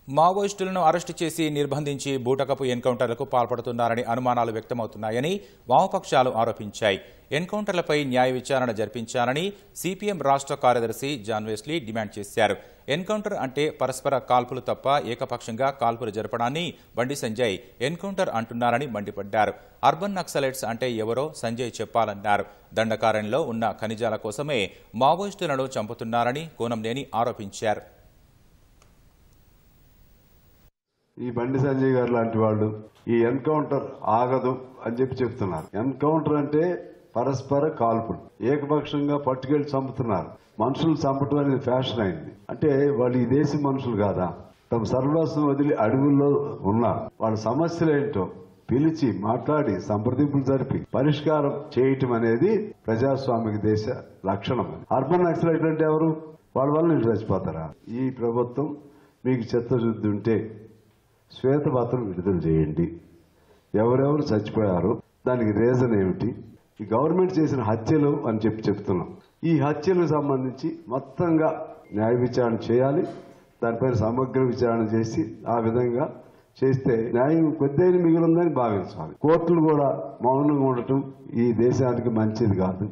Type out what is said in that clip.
మావోయిస్టులను arrest చేసి నిర్బంధించి బూటకపు ఎన్కౌంటర్లకు పాల్పడుతున్నారని అనుమానాలు వ్యక్తమవుతున్నాయని వామపక్షాలు ఆరోపించాయి. ఎన్కౌంటర్లపై న్యాయ విచారణ జరిపించాలని సిపిఎం రాష్ట్ర కార్యదర్శి జాన్ వెస్లీ డిమాండ్ చేశారు. ఎన్కౌంటర్ అంటే పరస్పర కాల్పులు తప్ప ఏకపక్షంగా కాల్పులు జరపడాన్ని బండి సంజయ్ ఎన్కౌంటర్ అంటున్నారని మండిపడ్డారు. అర్బన్ నక్సలైట్స్ అంటే ఎవరో సంజయ్ చెప్పాలన్నారు. దండకారణ్యంలో ఉన్న ఖనిజాల కోసమే మావోయిస్టులను చంపుతున్నారని కూనంనేని ఆరోపించారు. ఈ బండి సంజయ్ గారు లాంటి వాళ్ళు ఈ ఎన్కౌంటర్ ఆగదు అని చెప్తున్నారు. ఎన్కౌంటర్ అంటే పరస్పర కాల్పులు, ఏకపక్షంగా పట్టుకెళ్లి చంపుతున్నారు. మనుషులు చంపటం అనేది ఫ్యాషన్ అయింది. అంటే వాళ్ళు ఈ దేశం మనుషులు కాదా? తమ సర్వస్వం వదిలి అడవుల్లో ఉన్నారు. వాళ్ళ సమస్యలు ఏంటో పిలిచి మాట్లాడి సంప్రదింపులు జరిపి పరిష్కారం చేయటం అనేది ప్రజాస్వామిక దేశ లక్షణం. అర్బన్ నక్సలైట్ అంటే ఎవరు? వాళ్ళ వల్ల మీరు చచ్చిపోతారా? ఈ ప్రభుత్వం మీకు చిత్తశుద్ధి ఉంటే శ్వేతపత్రం విడుదల చేయండి. ఎవరెవరు చచ్చిపోయారో దానికి రీజన్ ఏమిటి? ఈ గవర్నమెంట్ చేసిన హత్యలు అని చెప్తున్నాం. ఈ హత్యలకు సంబంధించి మొత్తంగా న్యాయ విచారణ చేయాలి. దానిపైన సమగ్ర విచారణ చేసి ఆ విధంగా చేస్తే న్యాయం కొద్దిగా మిగిలిందని భావించాలి. కోర్టులు కూడా మౌనంగా ఉండటం ఈ దేశానికి మంచిది కాదు.